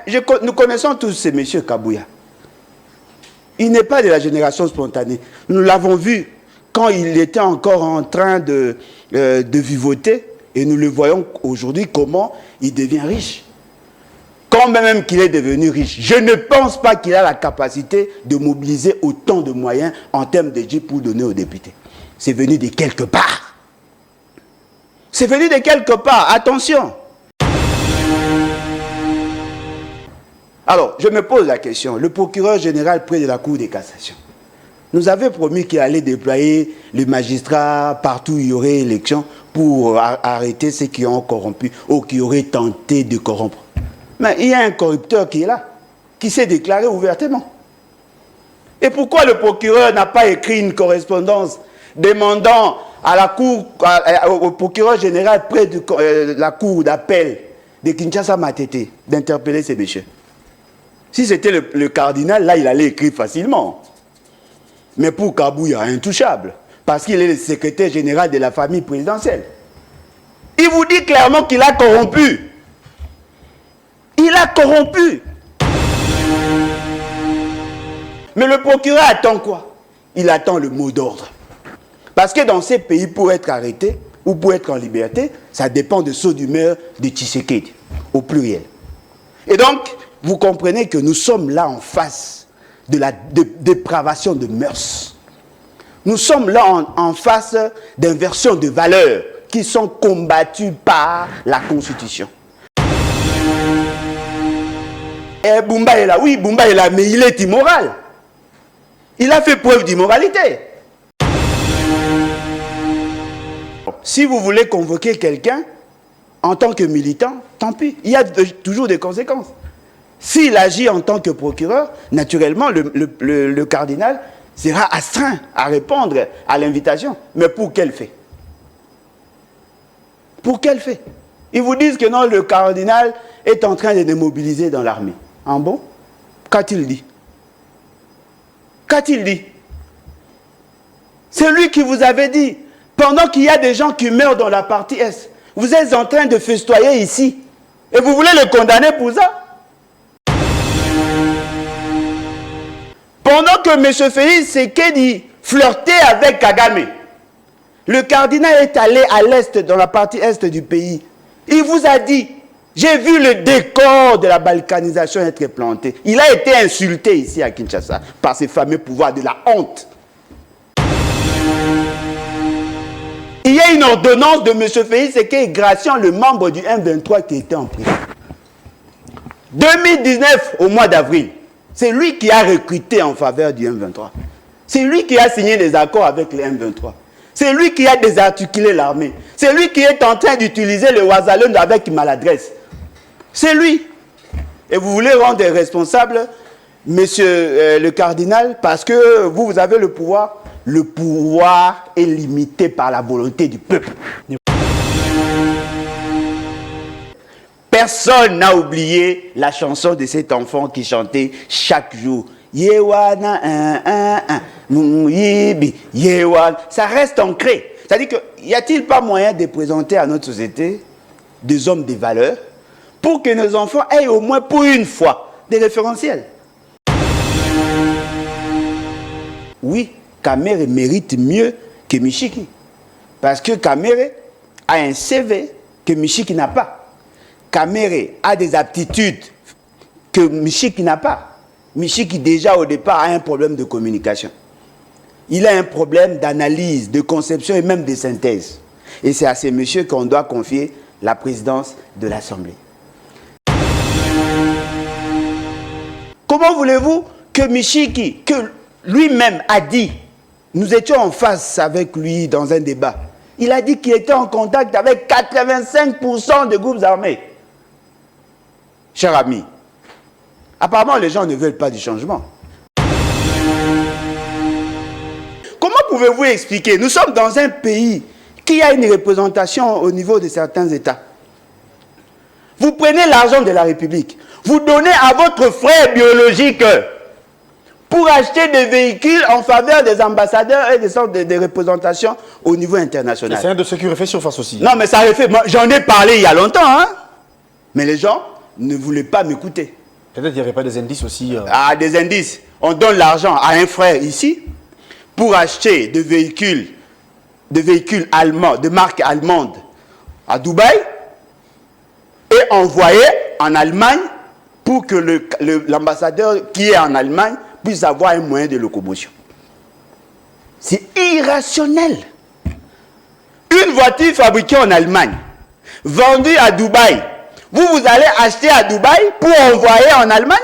nous connaissons tous ces messieurs Kabouya. Il n'est pas de la génération spontanée. Nous l'avons vu quand il était encore en train de vivoter, et nous le voyons aujourd'hui comment il devient riche. Quand même qu'il est devenu riche, je ne pense pas qu'il a la capacité de mobiliser autant de moyens en termes de budget pour donner aux députés. C'est venu de quelque part. C'est venu de quelque part. Attention. Alors, je me pose la question. Le procureur général près de la Cour de cassation nous avait promis qu'il allait déployer les magistrats partout où il y aurait élection pour arrêter ceux qui ont corrompu ou qui auraient tenté de corrompre. Mais il y a un corrupteur qui est là, qui s'est déclaré ouvertement. Et pourquoi le procureur n'a pas écrit une correspondance demandant à la cour, au procureur général près de la cour d'appel de Kinshasa Matete d'interpeller ces messieurs? Si c'était le cardinal, là, il allait écrire facilement. Mais pour Kabouya, intouchable, parce qu'il est le secrétaire général de la famille présidentielle. Il vous dit clairement qu'il a corrompu. Il a corrompu. Mais le procureur attend quoi? Il attend le mot d'ordre. Parce que dans ces pays, pour être arrêté ou pour être en liberté, ça dépend de saut d'humeur de Tshisekedi, au pluriel. Et donc, vous comprenez que nous sommes là en face de la dépravation de mœurs. Nous sommes là en face d'inversions de valeurs qui sont combattues par la Constitution. Et Bumba est là, oui, Bumba est là, mais il est immoral. Il a fait preuve d'immoralité. Si vous voulez convoquer quelqu'un en tant que militant, tant pis, il y a toujours des conséquences. S'il agit en tant que procureur, naturellement, le cardinal sera astreint à répondre à l'invitation. Mais pour quel fait? Pour quel fait? Ils vous disent que non, le cardinal est en train de démobiliser dans l'armée. En bon? Qu'a-t-il dit? Qu'a-t-il dit? C'est lui qui vous avait dit, pendant qu'il y a des gens qui meurent dans la partie Est, vous êtes en train de festoyer ici. Et vous voulez le condamner pour ça? Pendant que M. Félix Tshisekedi flirtait avec Kagame, le cardinal est allé à l'Est, dans la partie Est du pays. Il vous a dit, j'ai vu le décor de la balkanisation être planté. Il a été insulté ici à Kinshasa par ces fameux pouvoirs de la honte. Il y a une ordonnance de M. Félix Tshisekedi graciant le membre du M23 qui était en prison. 2019, au mois d'avril, c'est lui qui a recruté en faveur du M23. C'est lui qui a signé des accords avec le M23. C'est lui qui a désarticulé l'armée. C'est lui qui est en train d'utiliser le Ouazalund avec maladresse. C'est lui. Et vous voulez rendre responsable, monsieur le cardinal, parce que vous avez le pouvoir. Le pouvoir est limité par la volonté du peuple. Personne n'a oublié la chanson de cet enfant qui chantait chaque jour. Yewana, Yibi, Yewan. Ça reste ancré. C'est-à-dire que, y a-t-il pas moyen de présenter à notre société des hommes de valeur pour que nos enfants aient au moins pour une fois des référentiels? Oui, Kamere mérite mieux que Michiki. Parce que Kamere a un CV que Michiki n'a pas. Kamere a des aptitudes que Michiki n'a pas. Michiki, déjà au départ, a un problème de communication. Il a un problème d'analyse, de conception et même de synthèse. Et c'est à ces messieurs qu'on doit confier la présidence de l'Assemblée. Comment voulez-vous que Michiki, que lui-même a dit, nous étions en face avec lui dans un débat, il a dit qu'il était en contact avec 85% des groupes armés. Cher ami, apparemment les gens ne veulent pas du changement. Comment pouvez-vous expliquer? Nous sommes dans un pays qui a une représentation au niveau de certains États. Vous prenez l'argent de la République, vous donnez à votre frère biologique pour acheter des véhicules en faveur des ambassadeurs et des sortes de représentations au niveau international. C'est un de ceux qui refait surface aussi. Non, mais ça refait. J'en ai parlé il y a longtemps, hein? Mais les gens ne voulaient pas m'écouter. Peut-être qu'il n'y avait pas des indices aussi. Ah, des indices. On donne l'argent à un frère ici pour acheter des véhicules allemands, de marque allemande à Dubaï et envoyer en Allemagne pour que l'ambassadeur qui est en Allemagne puisse avoir un moyen de locomotion. C'est irrationnel. Une voiture fabriquée en Allemagne, vendue à Dubaï, vous allez acheter à Dubaï pour envoyer en Allemagne?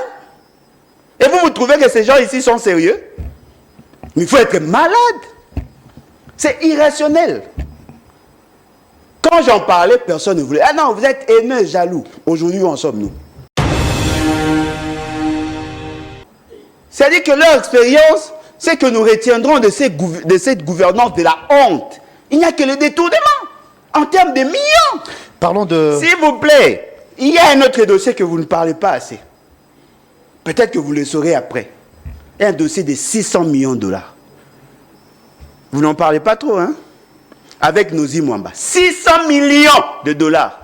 Et vous trouvez que ces gens ici sont sérieux? Mais il faut être malade. C'est irrationnel. Quand j'en parlais, personne ne voulait. Ah non, vous êtes haineux, jaloux. Aujourd'hui, où en sommes-nous? C'est-à-dire que leur expérience, c'est que nous retiendrons de cette gouvernance de la honte. Il n'y a que le détournement en termes de millions. Parlons de... S'il vous plaît, il y a un autre dossier que vous ne parlez pas assez. Peut-être que vous le saurez après. Un dossier de 600 millions de dollars. Vous n'en parlez pas trop, hein? Avec Nosy Mwamba. 600 millions de dollars.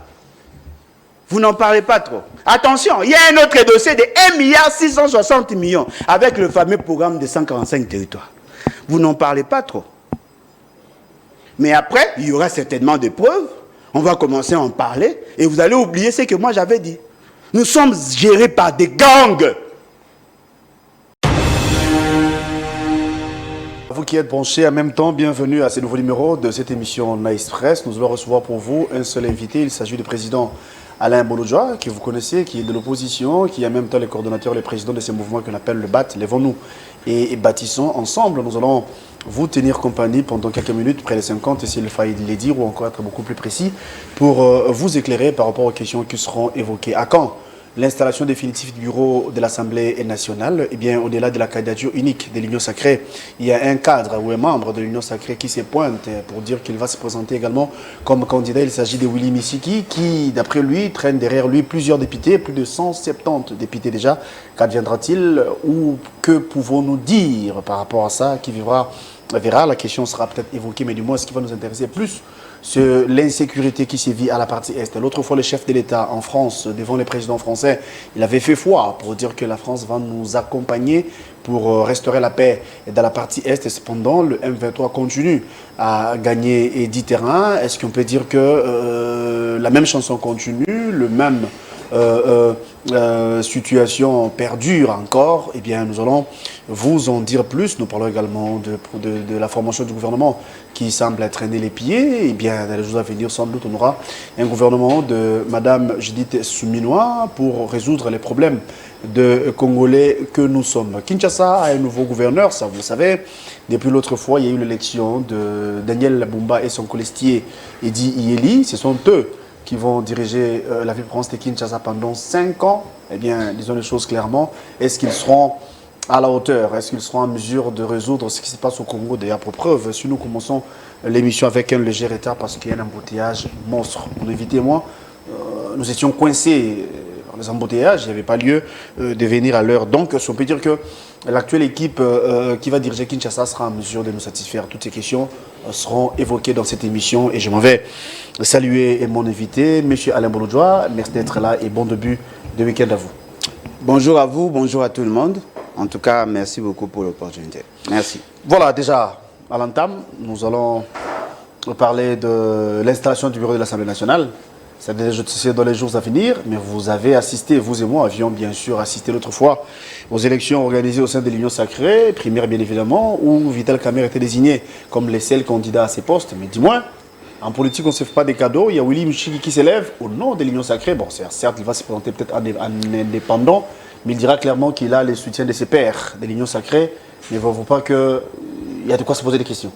Vous n'en parlez pas trop. Attention, il y a un autre dossier de 1,660 milliard avec le fameux programme de 145 territoires. Vous n'en parlez pas trop. Mais après, il y aura certainement des preuves. On va commencer à en parler et vous allez oublier ce que moi j'avais dit. Nous sommes gérés par des gangs. Vous qui êtes branchés en même temps, bienvenue à ce nouveau numéro de cette émission Nice Press. Nous allons recevoir pour vous un seul invité. Il s'agit du président Alain Bolodjoa, que vous connaissez, qui est de l'opposition, qui est en même temps le coordonnateur, le président de ce mouvement qu'on appelle le BAT, Lèvons-nous et bâtissons ensemble. Nous allons vous tenir compagnie pendant quelques minutes, près de 50, s'il faille les dire, ou encore être beaucoup plus précis, pour vous éclairer par rapport aux questions qui seront évoquées. À quand l'installation définitive du bureau de l'Assemblée nationale? Eh bien, au-delà de la candidature unique de l'Union sacrée, il y a un cadre ou un membre de l'Union sacrée qui se pointe pour dire qu'il va se présenter également comme candidat. Il s'agit de Willy Misiki, qui, d'après lui, traîne derrière lui plusieurs députés, plus de 170 députés déjà. Qu'adviendra-t-il ou que pouvons-nous dire par rapport à ça? Qui verra, la question sera peut-être évoquée, mais du moins, ce qui va nous intéresser plus, c'est l'insécurité qui sévit à la partie Est. L'autre fois, le chef de l'État en France, devant les présidents français, il avait fait foi pour dire que la France va nous accompagner pour restaurer la paix dans la partie Est. Et cependant, le M23 continue à gagner du terrain. Est-ce qu'on peut dire que la même chanson continue, le même situation perdure encore? Eh bien, nous allons vous en dire plus. Nous parlons également de la formation du gouvernement qui semble traîner les pieds. Eh bien, dans les jours à venir, sans doute, on aura un gouvernement de Madame Judith Suminwa pour résoudre les problèmes de Congolais que nous sommes. Kinshasa a un nouveau gouverneur, ça vous le savez. Depuis l'autre fois, il y a eu l'élection de Daniel Bumba et son colistier Edi Iyeli. Ce sont eux qui vont diriger la ville-province de Kinshasa pendant 5 ans. Eh bien, disons les choses clairement. Est-ce qu'ils seront à la hauteur? Est-ce qu'ils seront en mesure de résoudre ce qui se passe au Congo? D'ailleurs, pour preuve, si nous commençons l'émission avec un léger retard parce qu'il y a un embouteillage monstre. Mon invité et moi, nous étions coincés dans les embouteillages. Il n'y avait pas lieu de venir à l'heure. Donc, on peut dire que l'actuelle équipe qui va diriger Kinshasa sera en mesure de nous satisfaire. Toutes ces questions seront évoquées dans cette émission et je m'en vais saluer mon invité, M. Alain Bolodjoa. Merci d'être là et bon début de week-end à vous. Bonjour à vous, bonjour à tout le monde. En tout cas, merci beaucoup pour l'opportunité. Merci. Voilà, déjà, à l'entame, nous allons parler de l'installation du bureau de l'Assemblée nationale. C'est dans les jours à venir, mais vous avez assisté, vous et moi avions bien sûr assisté l'autre fois aux élections organisées au sein de l'Union sacrée, primaire bien évidemment, où Vital Kamerhe était désigné comme le seul candidat à ces postes. Mais dis-moi, en politique, on ne se fait pas des cadeaux. Il y a Willy Misiki qui s'élève au nom de l'Union sacrée. Bon, certes, il va se présenter peut-être en indépendant, mais il dira clairement qu'il a le soutien de ses pairs de l'Union sacrée. Mais ne voyez-vous pas qu'il y a de quoi se poser des questions?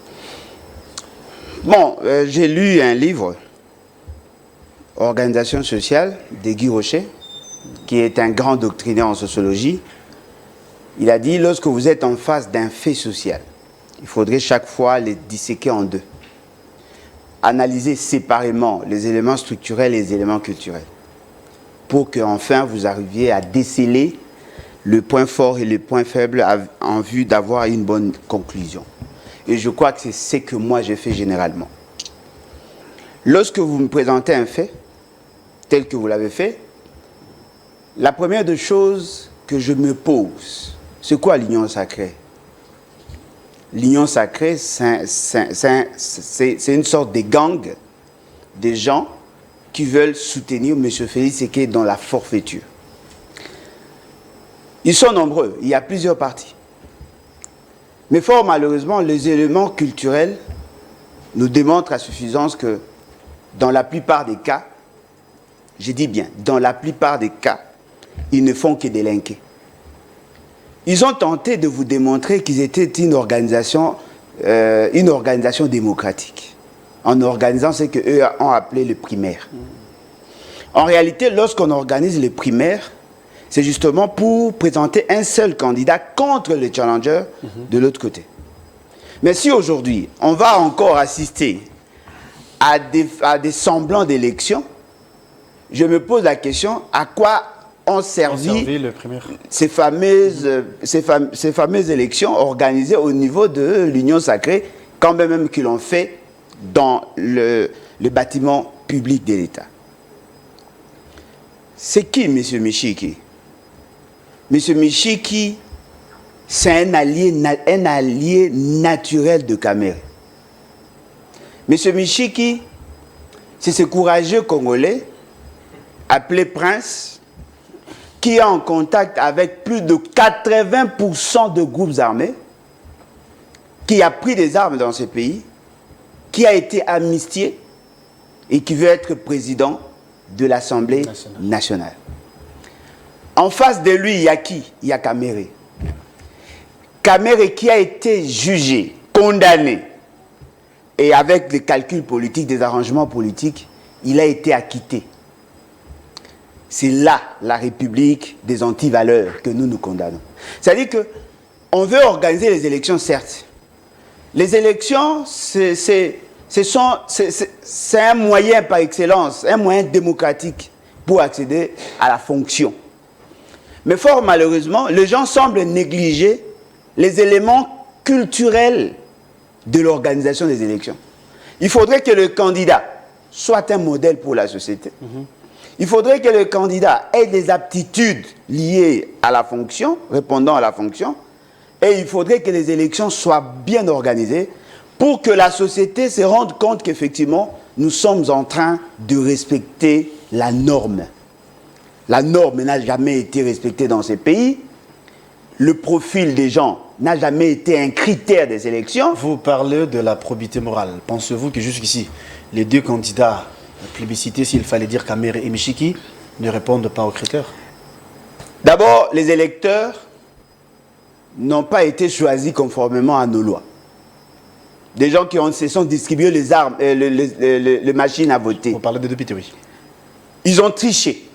Bon, j'ai lu un livre, Organisation sociale, de Guy Rocher, qui est un grand doctrinaire en sociologie. Il a dit, lorsque vous êtes en face d'un fait social, il faudrait chaque fois les disséquer en deux. Analyser séparément les éléments structurels et les éléments culturels, pour qu'enfin vous arriviez à déceler le point fort et le point faible en vue d'avoir une bonne conclusion. Et je crois que c'est ce que moi j'ai fait généralement. Lorsque vous me présentez un fait, tel que vous l'avez fait, La première des choses que je me pose, c'est quoi l'union sacrée? L'union sacrée, c'est une sorte de gang des gens qui veulent soutenir M. Félix Tshisekedi dans la forfaiture. Ils sont nombreux, il y a plusieurs partis. Mais fort malheureusement, les éléments culturels nous démontrent à suffisance que dans la plupart des cas, je dis bien, dans la plupart des cas, ils ne font que délinquer. Ils ont tenté de vous démontrer qu'ils étaient une organisation démocratique, en organisant ce qu'eux ont appelé le primaire. En réalité, lorsqu'on organise les primaires, c'est justement pour présenter un seul candidat contre le challenger de l'autre côté. Mais si aujourd'hui, on va encore assister à des semblants d'élections, je me pose la question, à quoi ont servi ces fameuses élections organisées au niveau de l'Union sacrée, quand même qu'ils l'ont fait dans le bâtiment public de l'État. C'est qui, M. Michiki? M. Michiki, c'est un allié naturel de Kamere. M. Michiki, c'est ce courageux Congolais, appelé Prince, qui est en contact avec plus de 80% de groupes armés, qui a pris des armes dans ce pays, qui a été amnistié et qui veut être président de l'Assemblée nationale. En face de lui, il y a qui? Il y a Kamere. Kamere qui a été jugé, condamné, et avec des calculs politiques, des arrangements politiques, il a été acquitté. C'est là la République des antivaleurs que nous condamnons. C'est-à-dire qu'on veut organiser les élections, certes. Les élections, c'est un moyen par excellence, un moyen démocratique pour accéder à la fonction. Mais fort malheureusement, les gens semblent négliger les éléments culturels de l'organisation des élections. Il faudrait que le candidat soit un modèle pour la société. Il faudrait que le candidat ait des aptitudes liées à la fonction, répondant à la fonction, et il faudrait que les élections soient bien organisées pour que la société se rende compte qu'effectivement, nous sommes en train de respecter la norme. La norme n'a jamais été respectée dans ces pays. Le profil des gens n'a jamais été un critère des élections. Vous parlez de la probité morale. Pensez-vous que jusqu'ici, les deux candidats plébiscités, s'il fallait dire Kamere et Michiki, ne répondent pas aux critères? D'abord, les électeurs n'ont pas été choisis conformément à nos lois. Des gens qui se sont distribués les armes, les machines à voter. Vous parlez des députés, oui. Ils ont triché.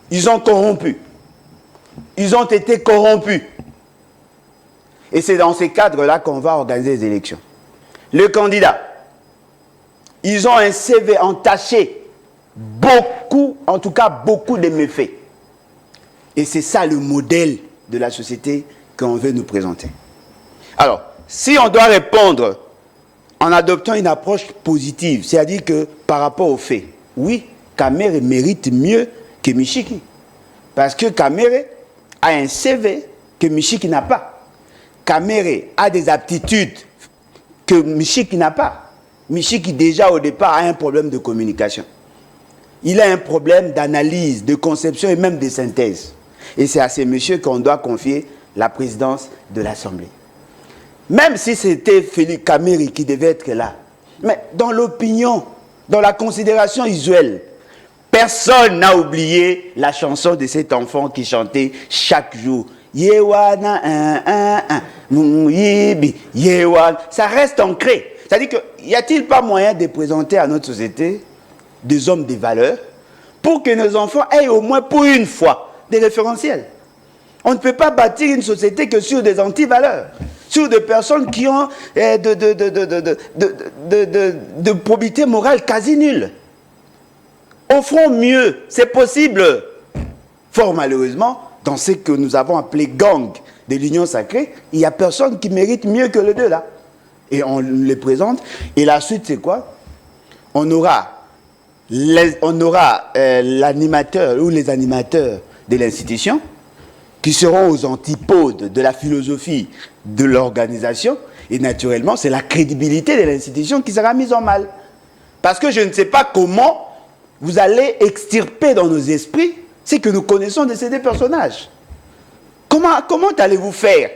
Ils ont corrompu. Ils ont été corrompus. Et c'est dans ces cadres-là qu'on va organiser les élections. Le candidat, ils ont un CV entaché, beaucoup, en tout cas beaucoup de méfaits. Et c'est ça le modèle de la société qu'on veut nous présenter. Alors, si on doit répondre en adoptant une approche positive, c'est-à-dire que par rapport aux faits, oui, Kamere mérite mieux que Michiki. Parce que Kamere a un CV que Michiki n'a pas. Kamere a des aptitudes que Michiki n'a pas. Michiki, déjà au départ, a un problème de communication. Il a un problème d'analyse, de conception et même de synthèse. Et c'est à ces messieurs qu'on doit confier la présidence de l'Assemblée. Même si c'était Félix Kamere qui devait être là. Mais dans l'opinion, dans la considération usuelle, personne n'a oublié la chanson de cet enfant qui chantait chaque jour. Yewana, Yibi, Yewana. Ça reste ancré. C'est-à-dire qu'il n'y a-t-il pas moyen de présenter à notre société des hommes de valeur pour que nos enfants aient au moins pour une fois des référentiels? On ne peut pas bâtir une société que sur des antivaleurs, sur des personnes qui ont de probité morale quasi nulle. Offrons mieux, c'est possible. Fort malheureusement, dans ce que nous avons appelé gang de l'Union sacrée, il n'y a personne qui mérite mieux que les deux là. Et on les présente. Et la suite, c'est quoi? On aura on aura l'animateur ou les animateurs de l'institution qui seront aux antipodes de la philosophie de l'organisation. Et naturellement, c'est la crédibilité de l'institution qui sera mise en mal. Parce que je ne sais pas comment vous allez extirper dans nos esprits ce que nous connaissons de ces deux personnages. Comment allez-vous faire?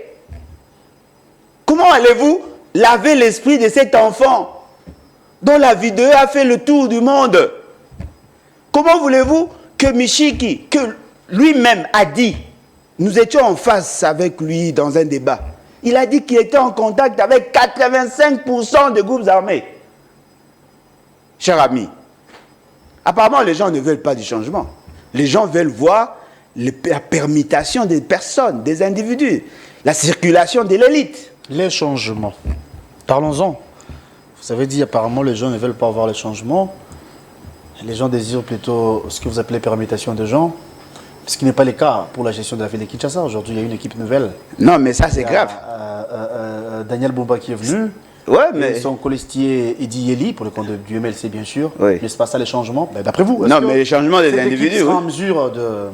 Comment allez-vous laver l'esprit de cet enfant dont la vidéo a fait le tour du monde? Comment voulez-vous que Michiki, que lui-même a dit, nous étions en face avec lui dans un débat, il a dit qu'il était en contact avec 85% de groupes armés. Cher ami, apparemment les gens ne veulent pas du changement. Les gens veulent voir la permutation des personnes, des individus, la circulation de l'élite. Les changements. Parlons-en. Vous avez dit apparemment les gens ne veulent pas voir les changements. Les gens désirent plutôt ce que vous appelez permutation de gens. Ce qui n'est pas le cas pour la gestion de la ville de Kinshasa. Aujourd'hui, il y a une équipe nouvelle. Non, mais ça, c'est grave. Daniel Bumba qui est venu. Ouais, mais... son colistier Eddy Yeli, pour le compte du MLC, bien sûr. Oui. Mais c'est pas ça les changements. D'après vous, non, mais les changements des individus. Sera en mesure de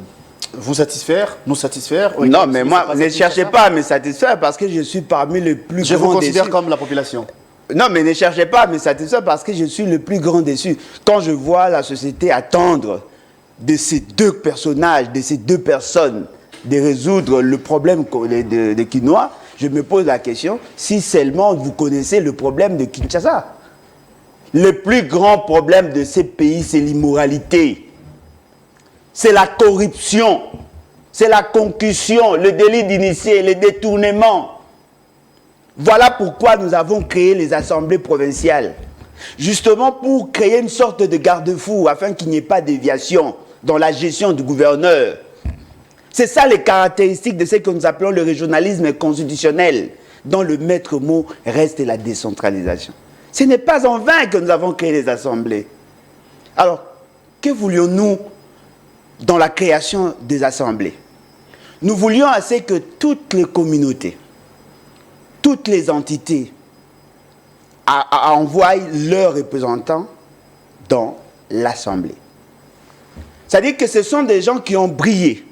vous satisfaire, nous satisfaire? Non, mais moi, ne cherchez pas à me satisfaire parce que je suis parmi les plus grands déçus. Je vous considère comme la population. Non, mais ne cherchez pas à me satisfaire parce que je suis le plus grand déçu. Quand je vois la société attendre de ces deux personnages, de ces deux personnes, de résoudre le problème de Kinois, je me pose la question, si seulement vous connaissez le problème de Kinshasa. Le plus grand problème de ces pays, c'est l'immoralité. C'est la corruption. C'est la concussion, le délit d'initié, le détournement. Voilà pourquoi nous avons créé les assemblées provinciales. Justement pour créer une sorte de garde-fou afin qu'il n'y ait pas de déviation dans la gestion du gouverneur. C'est ça les caractéristiques de ce que nous appelons le régionalisme constitutionnel, dont le maître mot reste la décentralisation. Ce n'est pas en vain que nous avons créé les assemblées. Alors, que voulions-nous dans la création des assemblées? Nous voulions assez que toutes les communautés, toutes les entités envoient leurs représentants dans l'assemblée. C'est-à-dire que ce sont des gens qui ont brillé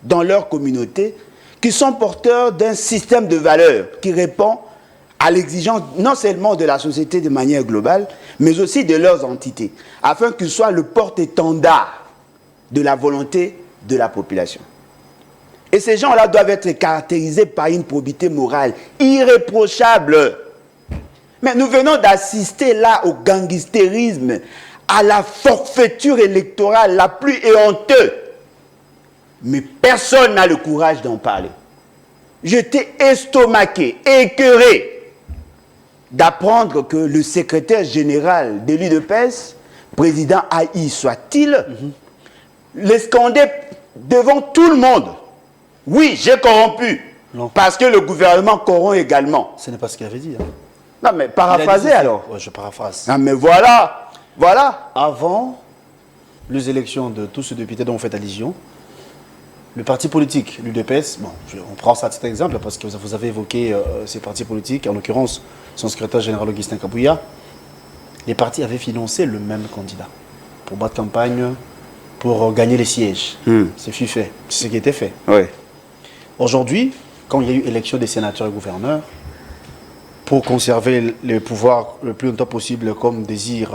dans leur communauté, qui sont porteurs d'un système de valeurs qui répond à l'exigence non seulement de la société de manière globale, mais aussi de leurs entités, afin qu'ils soient le porte-étendard de la volonté de la population. Et ces gens-là doivent être caractérisés par une probité morale irréprochable. Mais nous venons d'assister là au gangstérisme, à la forfaiture électorale la plus éhonteuse. Mais personne n'a le courage d'en parler. J'étais estomaqué, écœuré d'apprendre que le secrétaire général de l'UDPS, président Haï soit-il, l'escandait devant tout le monde. Oui, j'ai corrompu. Non. Parce que le gouvernement corrompt également. Ce n'est pas ce qu'il avait dit. Hein. Non, mais paraphrasez alors. Oui, je paraphrase. Non, mais voilà. Voilà. Avant les élections de tous ces députés dont vous faites allusion, le parti politique, l'UDPS, bon, on prend ça à titre d'exemple parce que vous avez évoqué ces partis politiques, en l'occurrence son secrétaire général Augustin Kabouya, les partis avaient financé le même candidat pour battre campagne, pour gagner les sièges. C'est fait, c'est ce qui était fait. Oui. Aujourd'hui, quand il y a eu élection des sénateurs et gouverneurs, pour conserver le pouvoir le plus longtemps possible comme désire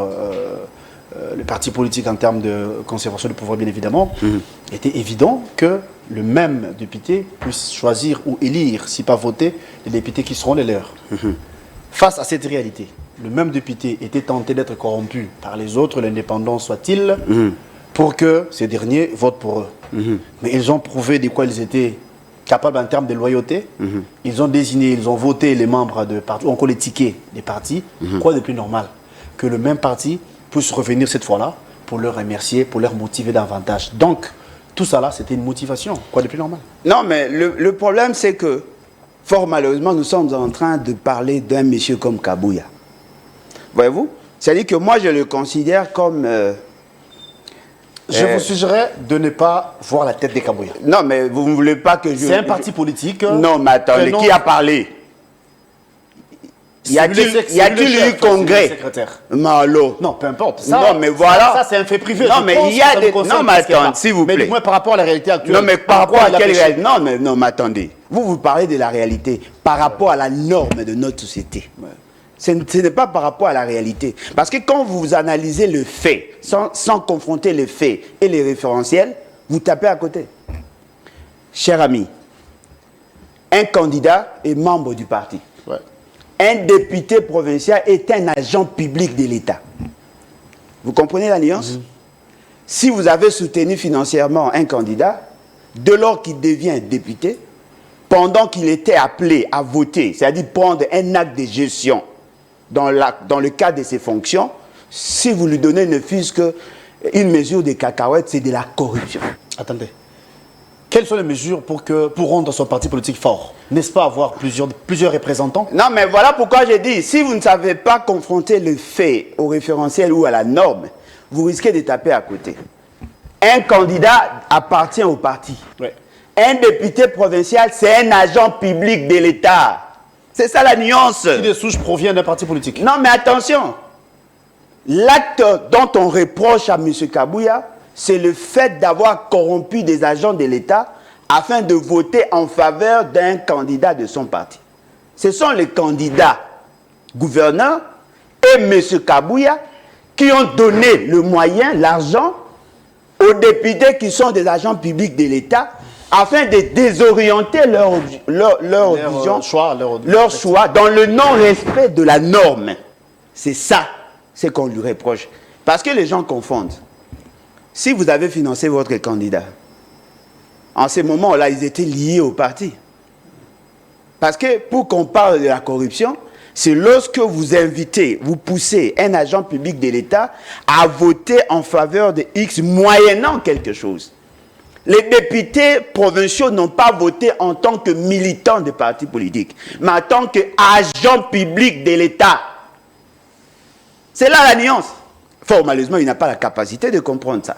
le parti politique en termes de conservation du pouvoir, bien évidemment, il était évident que le même député puisse choisir ou élire, si pas voter, les députés qui seront les leurs. Face à cette réalité, le même député était tenté d'être corrompu par les autres, l'indépendant soit-il, pour que ces derniers votent pour eux. Mais ils ont prouvé de quoi ils étaient capables en termes de loyauté. Ils ont désigné, ils ont voté les membres de partis, ou encore les tickets des partis. Quoi de plus normal que le même parti puisse revenir cette fois-là pour leur remercier, pour leur motiver davantage. Donc, tout ça là, c'était une motivation. Quoi de plus normal? Non, mais le problème, c'est que, fort malheureusement, nous sommes en train de parler d'un monsieur comme Kabouya. Voyez-vous? C'est-à-dire que moi, je le considère comme... je vous suggérerais de ne pas voir la tête des Kabouya. Non, mais vous ne voulez pas que je... C'est un parti politique. Non, mais attendez, qui a parlé? Y a-t-il eu congrès? Malo. Non, peu importe. Ça, non, mais voilà. Ça, c'est un fait privé. Non, mais il y a des... Non, mais attendez, s'il vous plaît. Mais moi, par rapport à la réalité actuelle. Non, mais par rapport à quelle réalité? Non, mais attendez. Vous parlez de la réalité par rapport à la norme de notre société. Ouais. Ce n'est pas par rapport à la réalité. Parce que quand vous analysez le fait, sans confronter les faits et les référentiels, vous tapez à côté. Cher ami, un candidat est membre du parti. Ouais. Un député provincial est un agent public de l'État. Vous comprenez la nuance? Si vous avez soutenu financièrement un candidat, dès lors qu'il devient député, pendant qu'il était appelé à voter, c'est-à-dire prendre un acte de gestion dans le cadre de ses fonctions, si vous lui donnez ne fût-ce qu'une mesure de cacahuètes, c'est de la corruption. Attendez. Quelles sont les mesures pour rendre son parti politique fort? N'est-ce pas avoir plusieurs représentants? Non, mais voilà pourquoi j'ai dit, si vous ne savez pas confronter le fait au référentiel ou à la norme, vous risquez de taper à côté. Un candidat appartient au parti. Ouais. Un député provincial, c'est un agent public de l'État. C'est ça la nuance. Qui de souche provient d'un parti politique? Non, mais attention. L'acte dont on reproche à M. Kabouya, c'est le fait d'avoir corrompu des agents de l'État afin de voter en faveur d'un candidat de son parti. Ce sont les candidats gouverneurs et M. Kabouya qui ont donné le moyen, l'argent, aux députés qui sont des agents publics de l'État afin de désorienter leur vision, leur choix dans le non-respect de la norme. C'est ça, ce qu'on lui reproche. Parce que les gens confondent. Si vous avez financé votre candidat, en ce moment-là, ils étaient liés au parti. Parce que pour qu'on parle de la corruption, c'est lorsque vous invitez, vous poussez un agent public de l'État à voter en faveur de X moyennant quelque chose. Les députés provinciaux n'ont pas voté en tant que militants des partis politiques, mais en tant qu'agents publics de l'État. C'est là la nuance. Formalisement, il n'a pas la capacité de comprendre ça.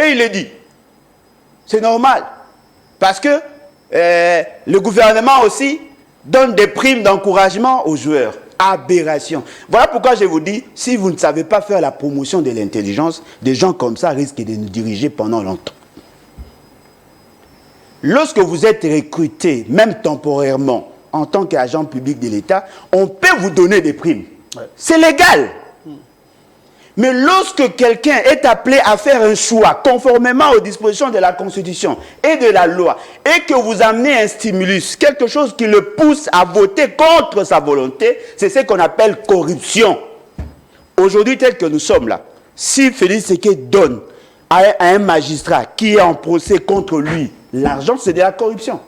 Et il le dit. C'est normal. Parce que le gouvernement aussi donne des primes d'encouragement aux joueurs. Aberration. Voilà pourquoi je vous dis, si vous ne savez pas faire la promotion de l'intelligence, des gens comme ça risquent de nous diriger pendant longtemps. Lorsque vous êtes recruté, même temporairement, en tant qu'agent public de l'État, on peut vous donner des primes. Ouais. C'est légal. Mais lorsque quelqu'un est appelé à faire un choix conformément aux dispositions de la Constitution et de la loi, et que vous amenez un stimulus, quelque chose qui le pousse à voter contre sa volonté, c'est ce qu'on appelle corruption. Aujourd'hui, tel que nous sommes là, si Félix Tshisekedi donne à un magistrat qui est en procès contre lui l'argent, c'est de la corruption.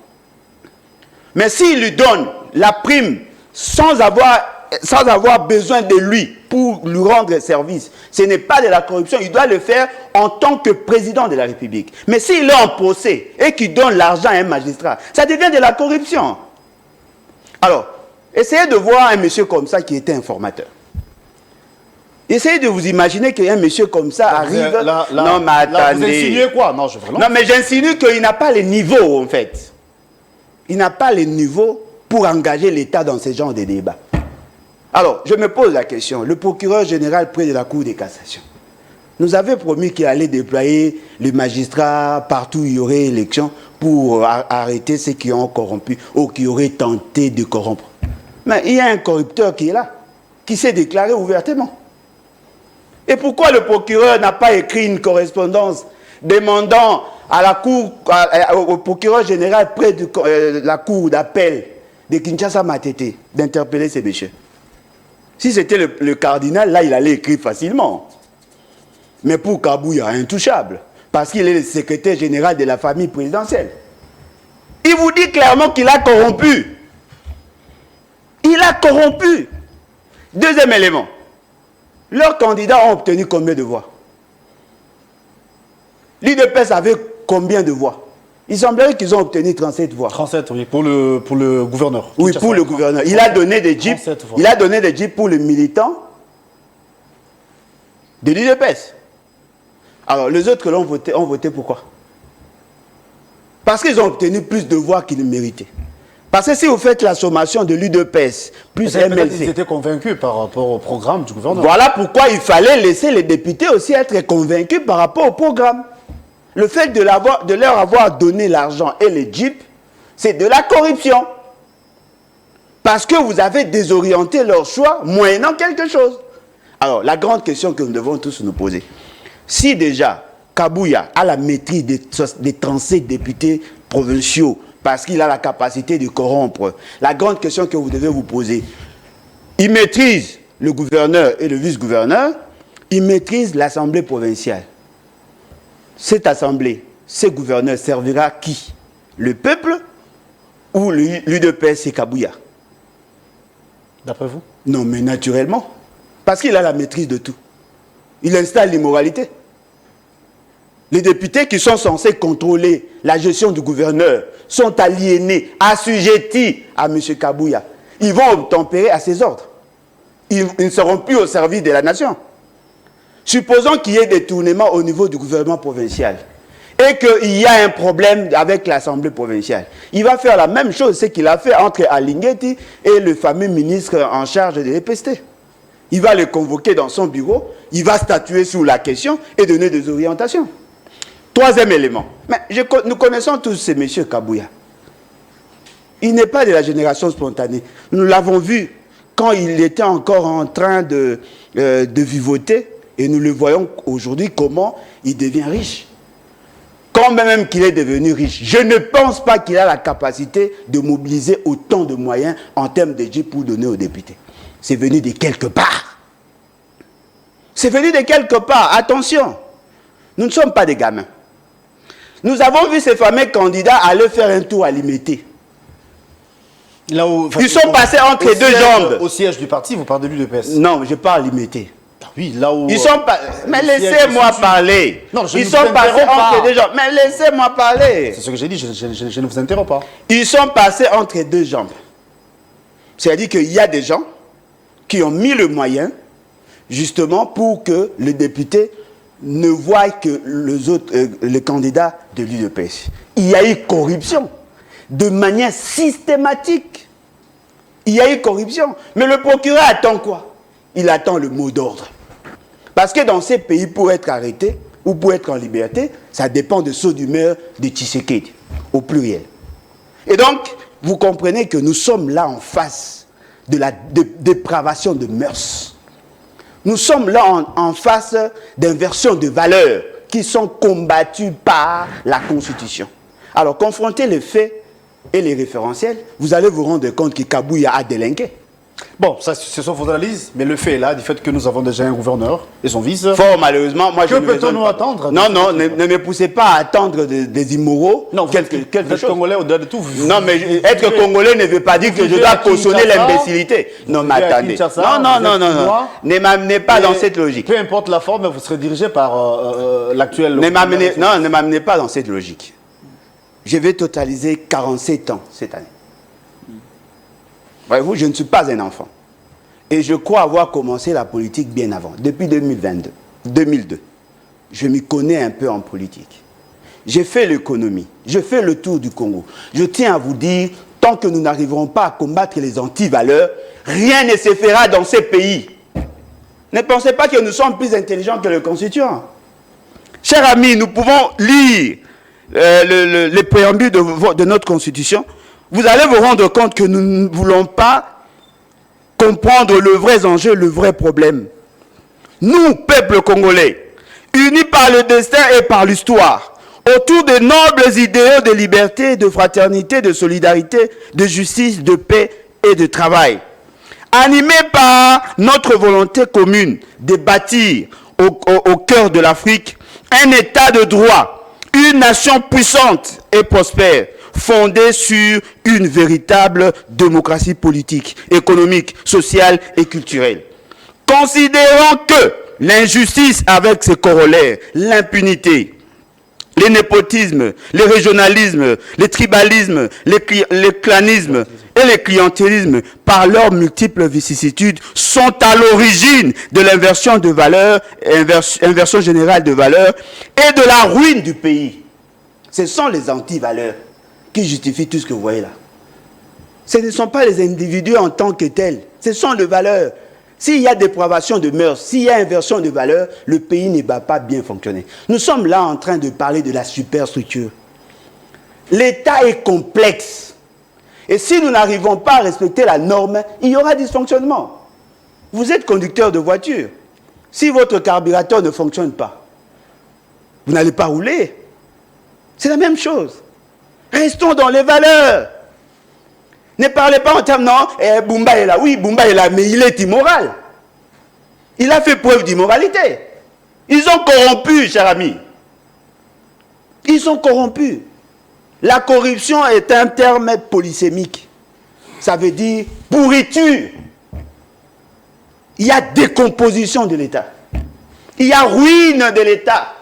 Mais s'il lui donne la prime sans avoir besoin de lui pour lui rendre service, ce n'est pas de la corruption. Il doit le faire en tant que président de la République. Mais s'il est en procès et qu'il donne l'argent à un magistrat, ça devient de la corruption. Alors, essayez de voir un monsieur comme ça qui était informateur. Essayez de vous imaginer qu'un monsieur comme ça arrive... non, mais attendez. Vous insinuez quoi? Non, mais j'insinue qu'il n'a pas les niveaux, en fait. Il n'a pas les niveaux pour engager l'État dans ce genre de débat. Alors, je me pose la question. Le procureur général près de la Cour de cassation nous avait promis qu'il allait déployer les magistrats partout où il y aurait élection pour arrêter ceux qui ont corrompu ou qui auraient tenté de corrompre. Mais il y a un corrupteur qui est là, qui s'est déclaré ouvertement. Et pourquoi le procureur n'a pas écrit une correspondance demandant à la cour, au procureur général près de la cour d'appel de Kinshasa Matete d'interpeller ces messieurs? Si c'était le cardinal, là, il allait écrire facilement. Mais pour Kabouya, intouchable, parce qu'il est le secrétaire général de la famille présidentielle. Il vous dit clairement qu'il a corrompu. Il a corrompu. Deuxième élément. Leurs candidats ont obtenu combien de voix? L'UDPS avait combien de voix? Il semblerait qu'ils ont obtenu 37 voix. 37, oui, pour le gouverneur. Oui, pour le gouverneur. Il a donné des jeeps. Il a donné des jeeps pour les militants de l'UDPS. Alors, les autres ont voté pourquoi? Parce qu'ils ont obtenu plus de voix qu'ils ne méritaient. Parce que si vous faites la sommation de l'UDPS plus MLC... Ils étaient convaincus par rapport au programme du gouvernement. Voilà pourquoi il fallait laisser les députés aussi être convaincus par rapport au programme. Le fait de leur avoir donné l'argent et les jeeps, c'est de la corruption. Parce que vous avez désorienté leur choix moyennant quelque chose. Alors, la grande question que nous devons tous nous poser, si déjà Kabouya a la maîtrise des 37 députés provinciaux, parce qu'il a la capacité de corrompre, la grande question que vous devez vous poser, il maîtrise le gouverneur et le vice-gouverneur, il maîtrise l'Assemblée provinciale. Cette assemblée, ce gouverneur servira qui? Le peuple ou l'UDPS et Kabouya? D'après vous? Non, mais naturellement. Parce qu'il a la maîtrise de tout. Il installe l'immoralité. Les députés qui sont censés contrôler la gestion du gouverneur sont aliénés, assujettis à M. Kabouya. Ils vont obtempérer à ses ordres. Ils ne seront plus au service de la nation. Supposons qu'il y ait des tournements au niveau du gouvernement provincial et qu'il y a un problème avec l'Assemblée provinciale. Il va faire la même chose, ce qu'il a fait entre Alingueti et le fameux ministre en charge de l'EPST. Il va le convoquer dans son bureau, il va statuer sur la question et donner des orientations. Troisième élément. Mais nous connaissons tous ces messieurs Kabouya. Il n'est pas de la génération spontanée. Nous l'avons vu quand il était encore en train de vivoter. Et nous le voyons aujourd'hui comment il devient riche. Quand même qu'il est devenu riche, je ne pense pas qu'il a la capacité de mobiliser autant de moyens en termes de jeep pour donner aux députés. C'est venu de quelque part. C'est venu de quelque part. Attention, nous ne sommes pas des gamins. Nous avons vu ces fameux candidats aller faire un tour à Limité. Ils sont passés entre deux jambes. Au siège du parti, vous parlez de l'UDPS? Non, je parle Limité. Oui, là où... Ils sont pas... Mais laissez-moi parler. Non, ils sont passés entre deux jambes. Mais laissez-moi parler. C'est ce que j'ai dit, je ne vous interromps pas. Ils sont passés entre deux jambes. C'est-à-dire qu'il y a des gens qui ont mis le moyen, justement, pour que le député ne voit que le candidat de l'UDPS. Il y a eu corruption de manière systématique. Il y a eu corruption. Mais le procureur attend quoi? Il attend le mot d'ordre. Parce que dans ces pays, pour être arrêté ou pour être en liberté, ça dépend de saut d'humeur de Tshisekedi, au pluriel. Et donc, vous comprenez que nous sommes là en face de la dépravation de mœurs. Nous sommes là en face d'inversions de valeurs qui sont combattues par la Constitution. Alors, confrontez les faits et les référentiels, vous allez vous rendre compte que Kabouya a délinqué. Bon, ça, ce sont vos analyses, mais le fait est là, du fait que nous avons déjà un gouverneur et son vice. Fort malheureusement, moi que peut-on nous attendre? Non, non, ne me poussez pas à attendre des immoraux. Non, vous êtes Congolais au-delà de tout. Non, mais être Congolais ne veut pas dire que je dois cautionner l'imbécilité. Non, mais attendez. Non. Ne m'amenez pas dans cette logique. Peu importe la forme, vous serez dirigé par l'actuel... Ne m'amenez pas dans cette logique. Je vais totaliser 47 ans cette année. Voyez-vous, je ne suis pas un enfant. Et je crois avoir commencé la politique bien avant, depuis 2002. Je m'y connais un peu en politique. J'ai fait l'économie, je fais le tour du Congo. Je tiens à vous dire, tant que nous n'arriverons pas à combattre les anti-valeurs, rien ne se fera dans ces pays. Ne pensez pas que nous sommes plus intelligents que le constituant. Chers amis, nous pouvons lire les préambules de notre constitution. Vous allez vous rendre compte que nous ne voulons pas comprendre le vrai enjeu, le vrai problème. Nous, peuple congolais, unis par le destin et par l'histoire, autour de nobles idéaux de liberté, de fraternité, de solidarité, de justice, de paix et de travail, animés par notre volonté commune de bâtir au cœur de l'Afrique un état de droit, une nation puissante et prospère, fondée sur une véritable démocratie politique, économique, sociale et culturelle. Considérant que l'injustice avec ses corollaires, l'impunité, les népotismes, les régionalismes, les tribalismes, les clanismes et les clientélismes, par leurs multiples vicissitudes, sont à l'origine de l'inversion de valeurs, inversion générale de valeurs et de la ruine du pays. Ce sont les anti-valeurs qui justifient tout ce que vous voyez là. Ce ne sont pas les individus en tant que tels. Ce sont les valeurs. S'il y a dépravation de mœurs, s'il y a inversion de valeurs, le pays ne va pas bien fonctionner. Nous sommes là en train de parler de la superstructure. L'État est complexe. Et si nous n'arrivons pas à respecter la norme, il y aura dysfonctionnement. Vous êtes conducteur de voiture. Si votre carburateur ne fonctionne pas, vous n'allez pas rouler. C'est la même chose. Restons dans les valeurs. Ne parlez pas en termes, non, Bumba est là. Oui, Bumba est là, mais il est immoral. Il a fait preuve d'immoralité. Ils ont corrompu, cher ami. Ils sont corrompus. La corruption est un terme polysémique. Ça veut dire pourriture. Il y a décomposition de l'État. Il y a ruine de l'État.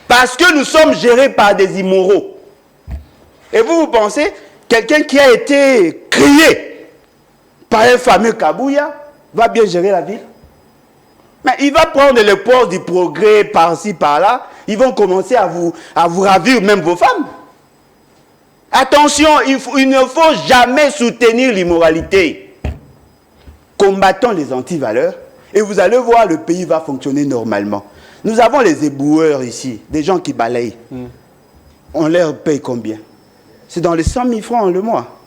Parce que nous sommes gérés par des immoraux. Et vous pensez, quelqu'un qui a été créé par un fameux Kabouya va bien gérer la ville? Mais il va prendre le poste du progrès par-ci, par-là. Ils vont commencer à vous ravir même vos femmes. Attention, il ne faut jamais soutenir l'immoralité. Combattons les antivaleurs et vous allez voir, le pays va fonctionner normalement. Nous avons les éboueurs ici, des gens qui balayent. On leur paye combien? C'est dans les 100 000 francs le mois.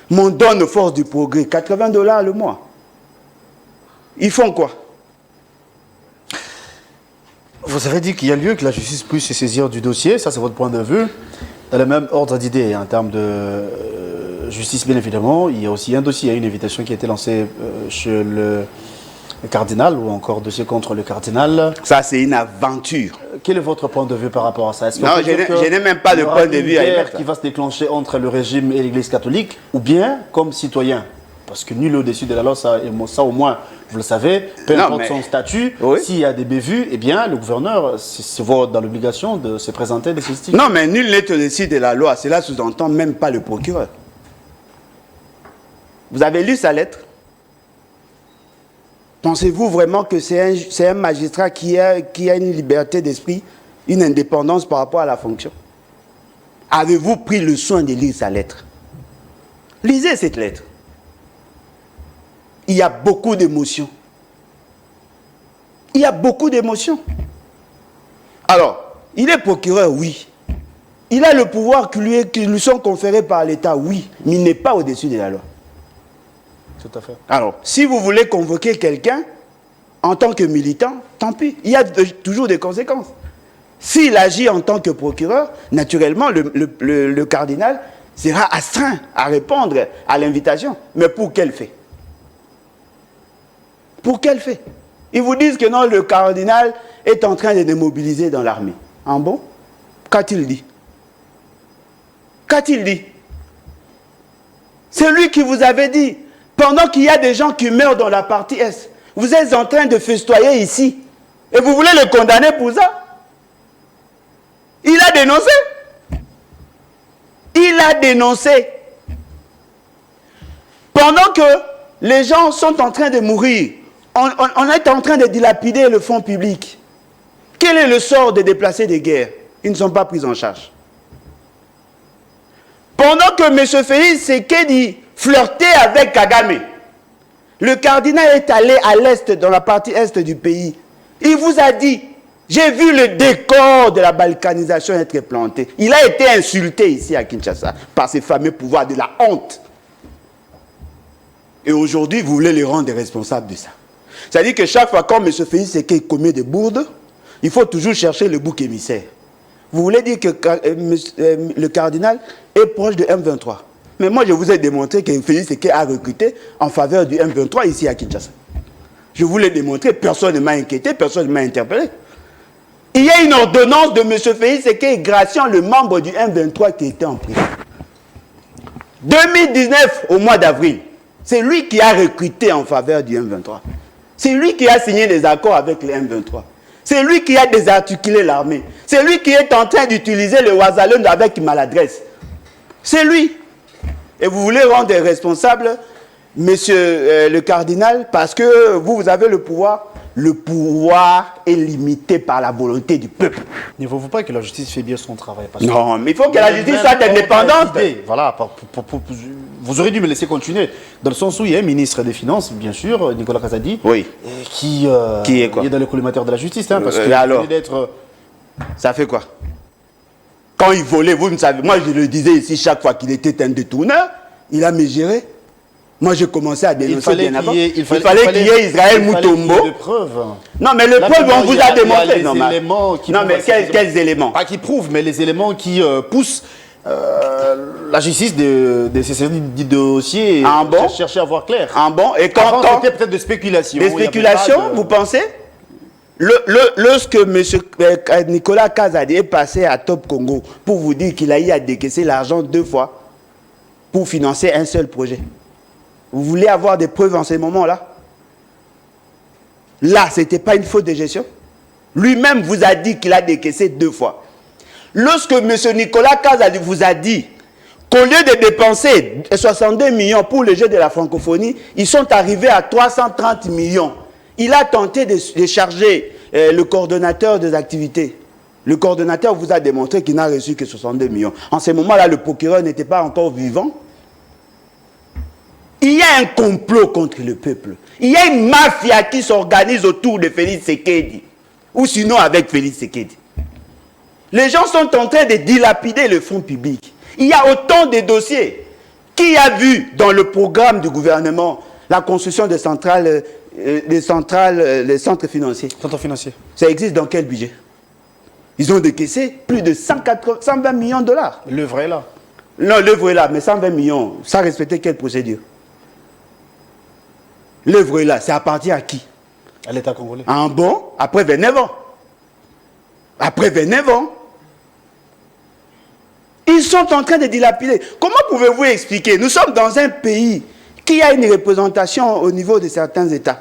Mon donne aux forces du progrès, $80 le mois. Ils font quoi? Vous avez dit qu'il y a lieu que la justice puisse se saisir du dossier, ça c'est votre point de vue. Dans le même ordre d'idées, en termes de justice, bien évidemment, il y a aussi un dossier, une invitation qui a été lancée chez le cardinal, ou encore dossier contre le cardinal. Ça, c'est une aventure. Quel est votre point de vue par rapport à ça? Non, je n'ai même pas de point de vue à guerre qui va se déclencher entre le régime et l'Église catholique, ou bien comme citoyen? Parce que nul au-dessus de la loi, ça au moins, vous le savez, peu importe son statut, oui. S'il y a des bévues, eh bien, le gouverneur se voit dans l'obligation de se présenter des statistiques. Non, mais nul n'est au-dessus de la loi. Cela sous-entend même pas le procureur. Vous avez lu sa lettre? Pensez-vous vraiment que c'est un magistrat qui a une liberté d'esprit, une indépendance par rapport à la fonction? Avez-vous pris le soin de lire sa lettre? Lisez cette lettre. Il y a beaucoup d'émotions. Il y a beaucoup d'émotions. Alors, il est procureur, oui. Il a le pouvoir qui lui sont conférés par l'État, oui. Mais il n'est pas au-dessus de la loi. Tout à fait. Alors, si vous voulez convoquer quelqu'un, en tant que militant, tant pis. Il y a toujours des conséquences. S'il agit en tant que procureur, naturellement, le cardinal sera astreint à répondre à l'invitation. Mais pour quel fait? Pour quel fait? Ils vous disent que non, le cardinal est en train de démobiliser dans l'armée. En bon? Qu'a-t-il dit? Qu'a-t-il dit? C'est lui qui vous avait dit, pendant qu'il y a des gens qui meurent dans la partie Est, vous êtes en train de festoyer ici. Et vous voulez le condamner pour ça? Il a dénoncé. Il a dénoncé. Pendant que les gens sont en train de mourir, on est en train de dilapider le fonds public. Quel est le sort des déplacés de guerre? Ils ne sont pas pris en charge. Pendant que M. Félix Tshisekedi flirtait avec Kagame, le cardinal est allé à l'est, dans la partie est du pays. Il vous a dit, j'ai vu le décor de la balkanisation être planté. Il a été insulté ici à Kinshasa par ces fameux pouvoirs de la honte. Et aujourd'hui, vous voulez les rendre responsables de ça. C'est-à-dire que chaque fois quand M. Félix Tshisekedi commet des bourdes, il faut toujours chercher le bouc émissaire. Vous voulez dire que le cardinal est proche de M23. Mais moi, je vous ai démontré que Félix Tshisekedi a recruté en faveur du M23 ici à Kinshasa. Je vous l'ai démontré, personne ne m'a inquiété, personne ne m'a interpellé. Il y a une ordonnance de M. Félix Tshisekedi graciant le membre du M23 qui était en prison. 2019, au mois d'avril, c'est lui qui a recruté en faveur du M23. C'est lui qui a signé des accords avec le M23. C'est lui qui a désarticulé l'armée. C'est lui qui est en train d'utiliser le Ouazalon avec maladresse. C'est lui. Et vous voulez rendre responsable monsieur le cardinal parce que vous avez le pouvoir le pouvoir est limité par la volonté du peuple. Ne faut pas que la justice fait bien son travail. Non, mais il faut que la justice soit indépendante. Voilà, vous aurez dû me laisser continuer. Dans le sens où il y a un ministre des Finances, bien sûr, Nicolas Kazadi, oui. qui est quoi? Il est dans le collimateur de la justice. Hein, parce que alors, ça fait quoi? Quand il volait, vous ne savez, moi je le disais ici chaque fois qu'il était un détourneur, il a mesuré. Moi, j'ai commencé à dénoncer bien avant. Il fallait qu'il y ait Israël Moutombo. Non, mais le preuve, on vous a démontré. Non, mais quels éléments? Pas qui prouvent, mais les éléments qui poussent la justice de ces dossiers et chercher à voir clair. Et quand c'était peut-être des spéculations. Des spéculations, vous pensez? Lorsque M. Nicolas Kazadi est passé à Top Congo pour vous dire qu'il a eu à décaisser l'argent 2 fois pour financer un seul projet. Vous voulez avoir des preuves en ce moment-là? Là, ce n'était pas une faute de gestion. Lui-même vous a dit qu'il a décaissé 2 fois. Lorsque M. Nicolas Kazadi vous a dit qu'au lieu de dépenser 62 millions pour le jeu de la francophonie, ils sont arrivés à 330 millions. Il a tenté de charger le coordonnateur des activités. Le coordonnateur vous a démontré qu'il n'a reçu que 62 millions. En ce moment-là, le procureur n'était pas encore vivant. Il y a un complot contre le peuple. Il y a une mafia qui s'organise autour de Félix Tshisekedi. Ou sinon avec Félix Tshisekedi. Les gens sont en train de dilapider le fonds public. Il y a autant de dossiers. Qui a vu dans le programme du gouvernement la construction des centrales, les centres financiers? Centres financiers. Ça existe dans quel budget? Ils ont décaissé plus de 120 millions de dollars. L'œuvre est là. Non, l'œuvre est là, mais 120 millions, ça respectait quelle procédure? L'œuvre est là, c'est à partir à qui? À l'État congolais. En bon, après 29 ans. Après 29 ans. Ils sont en train de dilapider. Comment pouvez-vous expliquer? Nous sommes dans un pays qui a une représentation au niveau de certains États.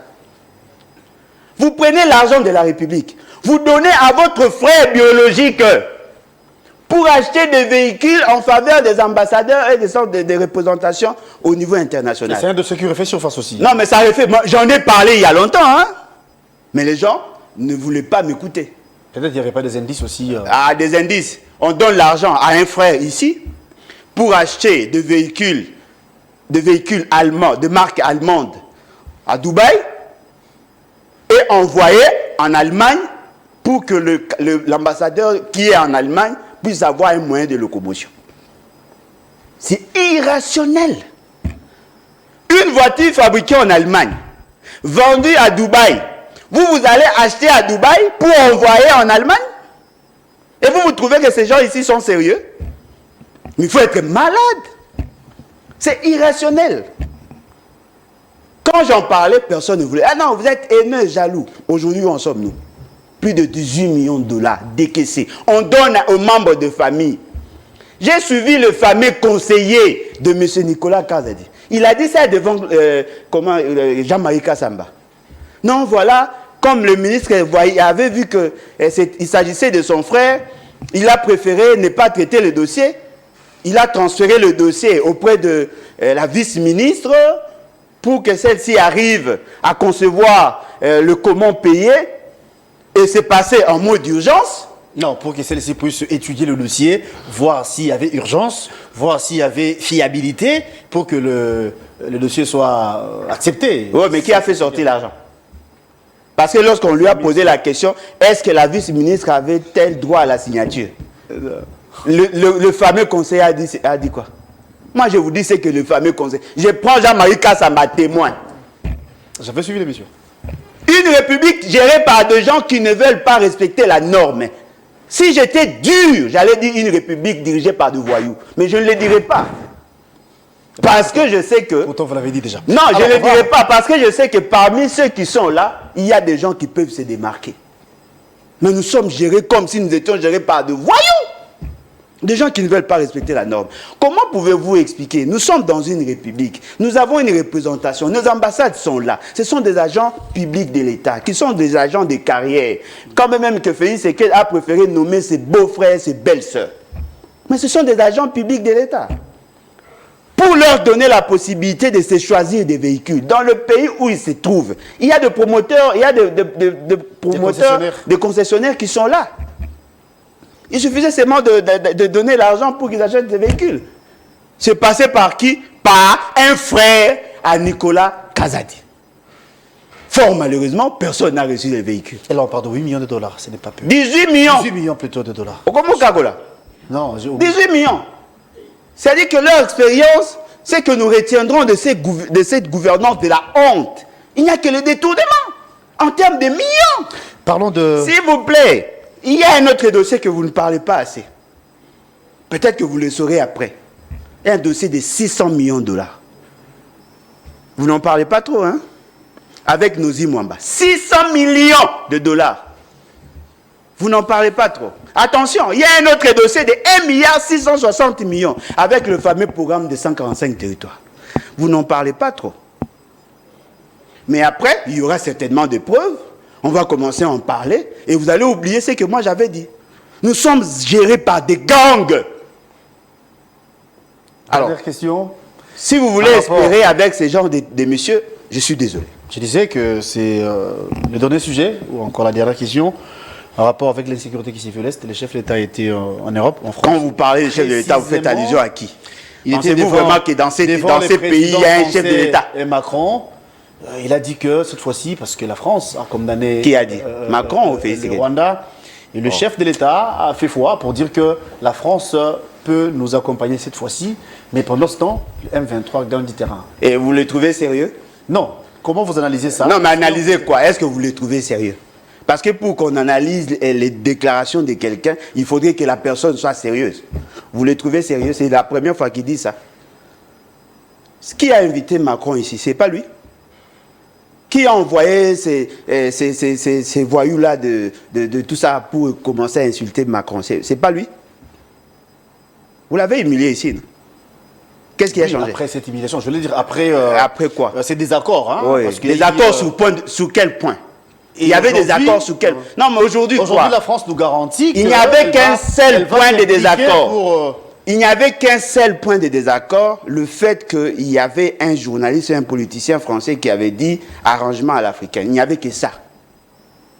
Vous prenez l'argent de la République, vous donnez à votre frère biologique pour acheter des véhicules en faveur des ambassadeurs et des sortes de représentations au niveau international. C'est un de ceux qui refait surface aussi. Non, mais ça refait. J'en ai parlé il y a longtemps, hein. Mais les gens ne voulaient pas m'écouter. Peut-être qu'il n'y avait pas des indices aussi. Ah, des indices. On donne l'argent à un frère ici pour acheter des véhicules allemands, de marque allemande à Dubaï et envoyer en Allemagne pour que l'ambassadeur qui est en Allemagne puisse avoir un moyen de locomotion. C'est irrationnel. Une voiture fabriquée en Allemagne, vendue à Dubaï, vous allez acheter à Dubaï pour envoyer en Allemagne? Et vous trouvez que ces gens ici sont sérieux? Mais il faut être malade. C'est irrationnel. Quand j'en parlais, personne ne voulait. Ah non, vous êtes haineux, jaloux. Aujourd'hui, où en sommes-nous? Plus de 18 millions de dollars décaissés. On donne aux membres de famille. J'ai suivi le fameux conseiller de M. Nicolas Kazadi. Il a dit ça devant Jean-Marie Kassamba. Non, voilà, comme le ministre avait vu qu'il s'agissait de son frère, il a préféré ne pas traiter le dossier. Il a transféré le dossier auprès de la vice-ministre pour que celle-ci arrive à concevoir le comment payer. Et c'est passé en mode d'urgence. Non, pour que celle-ci puisse étudier le dossier, voir s'il y avait urgence, voir s'il y avait fiabilité, pour que le dossier soit accepté. Oui, mais qui a fait sortir l'argent? Parce que lorsqu'on lui a posé la question, est-ce que la vice-ministre avait tel droit à la signature? Le fameux conseiller a dit quoi? Moi, je vous dis c'est que le fameux conseiller... Je prends Jean-Marie Kassamba témoin. J'avais suivi l'émission. Une république gérée par des gens qui ne veulent pas respecter la norme. Si j'étais dur, j'allais dire une république dirigée par des voyous. Mais je ne le dirai pas. Parce que je sais que... Pourtant, vous l'avez dit déjà. Non, je ne le dirai pas. Parce que je sais que parmi ceux qui sont là, il y a des gens qui peuvent se démarquer. Mais nous sommes gérés comme si nous étions gérés par des voyous. Des gens qui ne veulent pas respecter la norme. Comment pouvez-vous expliquer? Nous sommes dans une république. Nous avons une représentation. Nos ambassades sont là. Ce sont des agents publics de l'État, qui sont des agents de carrière. Quand même que Félix Tshisekedi a préféré nommer ses beaux-frères, ses belles-sœurs. Mais ce sont des agents publics de l'État. pour leur donner la possibilité de se choisir des véhicules. Dans le pays où ils se trouvent, il y a des promoteurs, il y a des concessionnaires qui sont là. Il suffisait seulement de donner l'argent pour qu'ils achètent des véhicules. C'est passé par qui? Par un frère à Nicolas Kazadi. Fort malheureusement, personne n'a reçu les véhicules. Et là, on parle de 8 millions de dollars, ce n'est pas peu. 18 millions. 18 millions plutôt de dollars. Comment Kagola? Non, j'ai oublié. 18 millions. C'est-à-dire que leur expérience, c'est que nous retiendrons de cette gouvernance de la honte. Il n'y a que le détournement en termes de millions. Parlons de... S'il vous plaît, il y a un autre dossier que vous ne parlez pas assez. Peut-être que vous le saurez après. Un dossier de 600 millions de dollars. Vous n'en parlez pas trop, hein? Avec Nozi Mwamba. 600 millions de dollars. Vous n'en parlez pas trop. Attention, il y a un autre dossier de 1,660 milliard avec le fameux programme de 145 territoires. Vous n'en parlez pas trop. Mais après, il y aura certainement des preuves. On va commencer à en parler et vous allez oublier ce que moi j'avais dit. Nous sommes gérés par des gangs. Alors, dernière question. Si vous voulez espérer avec ces genres de messieurs, je suis désolé. Je disais que c'est le dernier sujet, ou encore la dernière question, en rapport avec l'insécurité qui s'y fait l'Est. Le chef de l'État était en Europe, en France. Quand vous parlez de chef de l'État, vous faites allusion à qui? Pensez-vous vraiment que dans ces pays, il y a un chef de l'État? Et Macron, il a dit que cette fois-ci, parce que la France a condamné... Qui a dit? Macron ou le Rwanda. Et le chef de l'État a fait foi pour dire que la France peut nous accompagner cette fois-ci, mais pendant ce temps, le M23 gagne du terrain. Et vous le trouvez sérieux? Non. Comment vous analysez ça? Non, mais analysez quoi? Est-ce que vous le trouvez sérieux? Parce que pour qu'on analyse les déclarations de quelqu'un, il faudrait que la personne soit sérieuse. Vous le trouvez sérieux? C'est la première fois qu'il dit ça. Ce qui a invité Macron ici, c'est pas lui. Qui a envoyé ces voyous-là de tout ça pour commencer à insulter Macron? C'est pas lui. Vous l'avez humilié ici, non? Qu'est-ce qui a changé? Après cette humiliation, je voulais dire après... après quoi? C'est des accords. Hein, oui. Parce que des accords sous quel point? Il y avait des accords sous quel... Non, mais aujourd'hui, aujourd'hui, la France nous garantit il n'y avait qu'un seul point de désaccord. Il n'y avait qu'un seul point de désaccord, le fait qu'il y avait un journaliste, un politicien français qui avait dit arrangement à l'africaine. Il n'y avait que ça.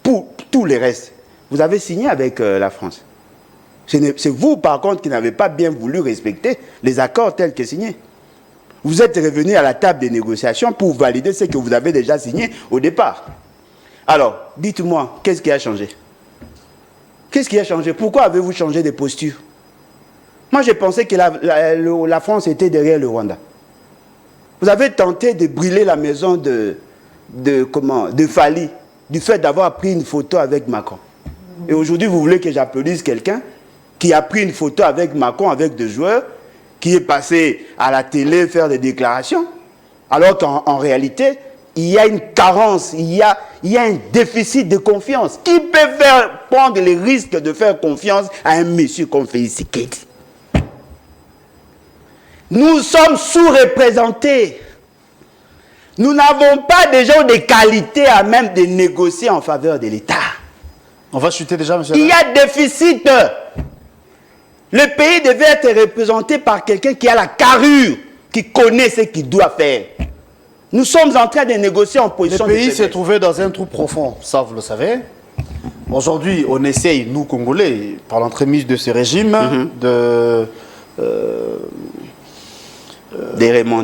Pour tous les restes, vous avez signé avec la France. C'est vous, par contre, qui n'avez pas bien voulu respecter les accords tels que signés. Vous êtes revenu à la table des négociations pour valider ce que vous avez déjà signé au départ. Alors, dites-moi, qu'est-ce qui a changé? Qu'est-ce qui a changé? Pourquoi avez-vous changé de posture? Moi, je pensais que la France était derrière le Rwanda. Vous avez tenté de brûler la maison de Fali, du fait d'avoir pris une photo avec Macron. Et aujourd'hui, vous voulez que j'applaudisse quelqu'un qui a pris une photo avec Macron, avec des joueurs, qui est passé à la télé faire des déclarations, alors qu'en réalité, il y a une carence, il y a un déficit de confiance. Qui peut prendre les risques de faire confiance à un monsieur comme Félix Tshisekedi? Nous sommes sous-représentés. Nous n'avons pas des gens de qualité à même de négocier en faveur de l'État. On va chuter déjà, monsieur. Il y a déficit. Le pays devait être représenté par quelqu'un qui a la carrure, qui connaît ce qu'il doit faire. Nous sommes en train de négocier en position de faiblesse. Le pays s'est trouvé dans un trou profond, ça vous le savez. Aujourd'hui, on essaye, nous Congolais, par l'entremise de ce régime, de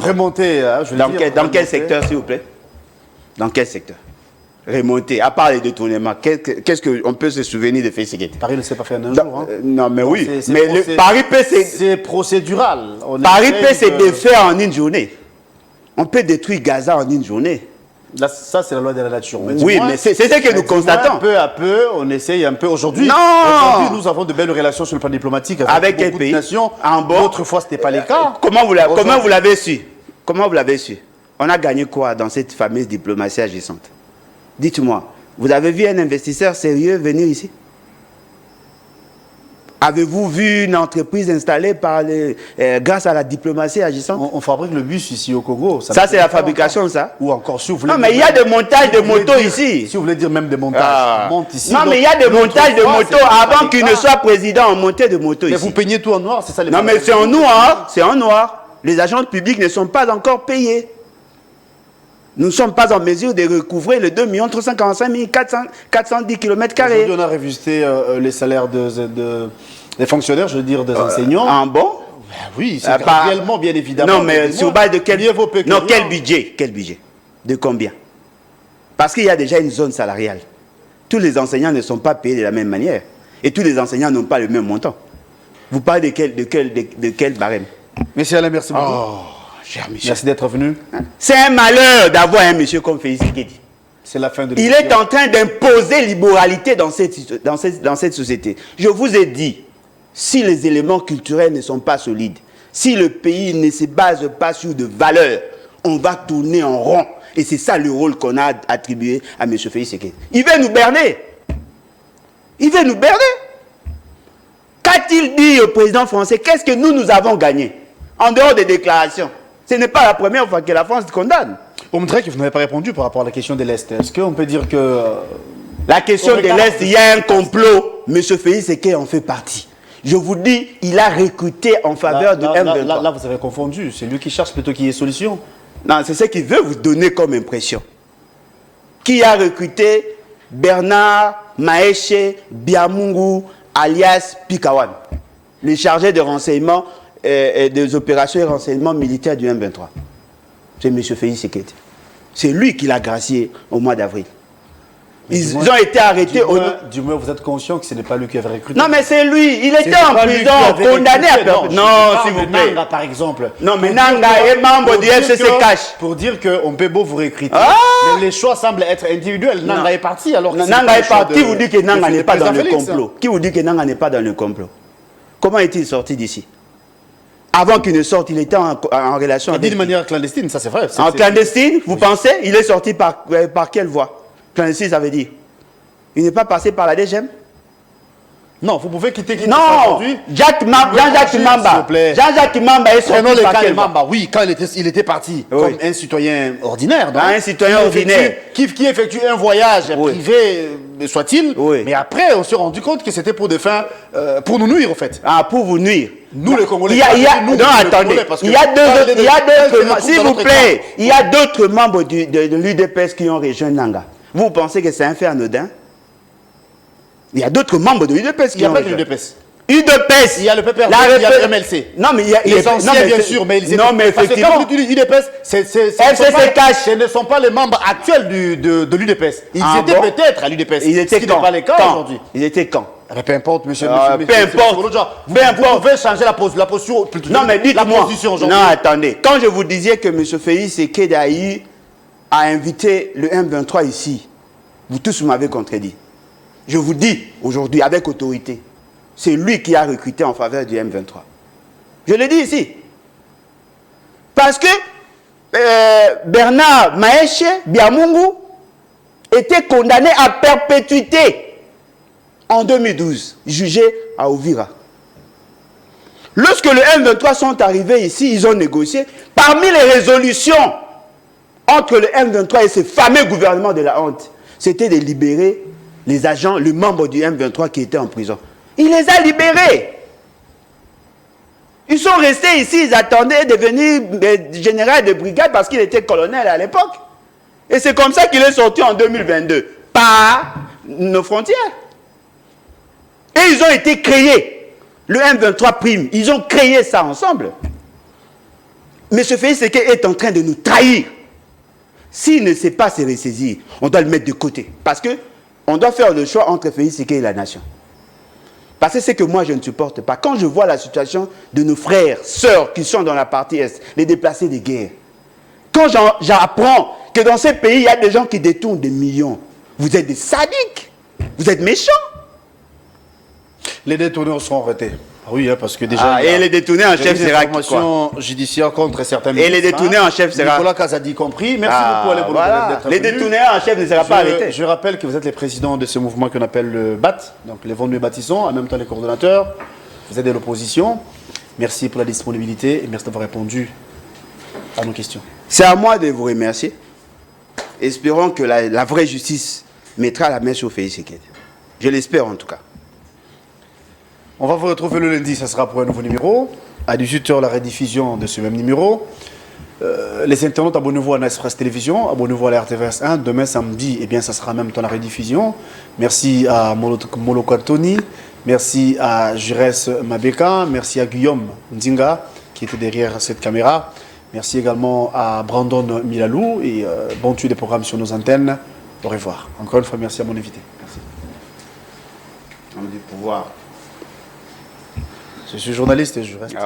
remonter. Hein, dans quel secteur, s'il vous plaît? Dans quel secteur? Remonter, à part les détournements, qu'est-ce qu'on peut se souvenir de Félix Tshisekedi? Paris ne s'est pas fait en un jour. Hein. Non, mais oui. Paris peut c'est procédural. Paris peut se défaire en une journée. On peut détruire Gaza en une journée. Là, ça, c'est la loi de la nature. Mais oui, mais c'est ce que nous constatons. Peu à peu, on essaye un peu. Aujourd'hui, nous avons de belles relations sur le plan diplomatique avec quel pays? Nations. Autrefois, ce n'était pas le cas. Comment vous l'avez su? Comment vous l'avez su? On a gagné quoi dans cette fameuse diplomatie agissante? Dites-moi, vous avez vu un investisseur sérieux venir ici? Avez-vous vu une entreprise installée grâce à la diplomatie agissante? On fabrique le bus ici au Congo. Ça, c'est la fabrication, ça? Ou encore, si vous voulez... Non, mais il y a des montages de motos ici. Si vous voulez dire même des montages, on monte ici. Non, mais il y a des montages de motos. Avant qu'il ne soit président, on montait de motos ici. Mais vous peignez tout en noir, c'est ça les... Non, mais c'est en noir. C'est en noir. les agents publics ne sont pas encore payés. Nous ne sommes pas en mesure de recouvrer les 2 345 410 km². Aujourd'hui, on a revisité les salaires des fonctionnaires, je veux dire des enseignants. En bon? Ben oui, c'est réellement, bien évidemment. Non, mais sur base de quel... Non, quel budget? Quel budget? De combien? Parce qu'il y a déjà une zone salariale. Tous les enseignants ne sont pas payés de la même manière. Et tous les enseignants n'ont pas le même montant. Vous parlez de quel barème? Monsieur Alain, merci beaucoup. Oh, cher monsieur. Merci d'être venu. C'est un malheur d'avoir un monsieur comme Félix Tshisekedi. C'est la fin de Il est en train d'imposer l'immoralité dans cette société. Je vous ai dit, si les éléments culturels ne sont pas solides, si le pays ne se base pas sur de valeurs, on va tourner en rond. Et c'est ça le rôle qu'on a attribué à M. Félix Tshisekedi. Il veut nous berner. Il veut nous berner. Qu'a-t-il dit au président français? Qu'est-ce que nous avons gagné? En dehors des déclarations. Ce n'est pas la première fois que la France condamne. On me dirait que vous n'avez pas répondu par rapport à la question de l'Est. Est-ce qu'on peut dire que... La question de l'Est, il y a un complot. M. Félix Tshisekedi en fait partie. Je vous dis, il a recruté en faveur de M23. Là, vous avez confondu. C'est lui qui cherche plutôt qu'il y ait solution. Non, c'est ce qu'il veut vous donner comme impression. Qui a recruté Bernard Maeshe Biamungu alias Pikawan, le chargé de renseignement et des opérations et renseignements militaires du M23. C'est M. Félix Tshisekedi. C'est lui qui l'a gracié au mois d'avril. Ils ont été arrêtés du moins, vous êtes conscient que ce n'est pas lui qui avait recruté. Non, mais c'est lui. Il était en prison, condamné à perdre. Non, s'il vous plaît. Nanga, par exemple. Non, mais Nanga est membre du FCC Cash. Pour dire qu'on peut beau vous recruter. Ah, mais les choix semblent être individuels. Nanga est parti alors que Nanga est parti. Qui vous dit que Nanga n'est pas dans le complot? Qui vous dit que Nanga n'est pas dans le complot? Comment est-il sorti d'ici? Avant qu'il ne sorte, il était en relation avec... D'une manière clandestine, ça c'est vrai. En clandestine, vous pensez? Il est sorti par quelle voie? Clandestine, ça veut dire? Il n'est pas passé par la DGM? Non, vous pouvez quitter non, Jean-Jacques Mamba. Jean-Jacques Mamba est sorti par quelle voie? Oui, quand il était parti comme un citoyen ordinaire. Donc, un citoyen ordinaire. Qui effectue un voyage privé, soit-il. Mais après, on s'est rendu compte que c'était pour des fins, pour nous nuire, en fait. Ah, pour vous nuire. Nous, les Congolais. Non, attendez. Il y a d'autres, s'il vous plaît, il y a d'autres membres de l'UDPS qui ont rejoint Nanga. Vous pensez que c'est un fait anodin? Il y a d'autres membres de l'UDPS qui ont rejoint. Il n'y a pas de l'UDPS. UDPS. Il y a le PPRD, il y a le MLC. Non, mais il y a les anciens, bien sûr, mais ils étaient... Non, mais effectivement. Parce que quand l'UDPS, ce ne sont pas les membres actuels de l'UDPS. Ils étaient peut-être à l'UDPS. Ils étaient quand? Pas les cas aujourd'hui. Ils étaient quand? Peu importe, monsieur. Peu importe. Vous pouvez changer la posture. Non, mais dites-moi. Non, attendez. Quand je vous disais que M. Félix Tshisekedi a invité le M23 ici, vous tous m'avez contredit. Je vous dis aujourd'hui avec autorité, c'est lui qui a recruté en faveur du M23. Je le dis ici. Parce que Bernard Maeshe Biamungu était condamné à perpétuité en 2012, jugé à Uvira. Lorsque le M23 sont arrivés ici, ils ont négocié. Parmi les résolutions entre le M23 et ce fameux gouvernement de la honte, c'était de libérer les agents, les membres du M23 qui étaient en prison. Il les a libérés. Ils sont restés ici, ils attendaient de devenir général de brigade parce qu'il était colonel à l'époque. Et c'est comme ça qu'il est sorti en 2022, par nos frontières. Et ils ont été créés. Le M23 prime, ils ont créé ça ensemble. M. Félix Tshisekedi est en train de nous trahir. S'il ne sait pas se ressaisir, on doit le mettre de côté. Parce que on doit faire le choix entre Félix Tshisekedi et la nation. Parce que c'est que moi je ne supporte pas. Quand je vois la situation de nos frères, sœurs qui sont dans la partie Est, les déplacés de guerre, quand j'apprends que dans ces pays, il y a des gens qui détournent des millions, vous êtes des sadiques, vous êtes méchants. Les détourneurs seront arrêtés. Oui, hein, parce que déjà... et les détournés en chef sera quoi? Judiciaire contre certains ministres. Et les détournés en chef sera... Nicolas Kazadi compris. Merci beaucoup Alain Bologna d'être venu. Les détournés en chef ne sera pas arrêtés. Je rappelle que vous êtes les présidents de ce mouvement qu'on appelle le BAT, donc les Vendus Bâtissons, en même temps les coordonnateurs. Vous êtes de l'opposition. Merci pour la disponibilité et merci d'avoir répondu à nos questions. C'est à moi de vous remercier. Espérons que la vraie justice mettra la main sur Félix Tshisekedi. Je l'espère en tout cas. On va vous retrouver le lundi, ça sera pour un nouveau numéro. À 18h, la rediffusion de ce même numéro. Les internautes, abonnez-vous à Nice Press Télévision, abonnez-vous à la RTVS 1. Demain, samedi, eh bien, ça sera en même temps la rediffusion. Merci à Moloko Tony, merci à Jures Mabeka, merci à Guillaume Ndinga qui était derrière cette caméra. Merci également à Brandon Milalou et bon tuer des programmes sur nos antennes. Au revoir. Encore une fois, merci à mon invité. Merci. On dit pouvoir. Je suis journaliste et je reste.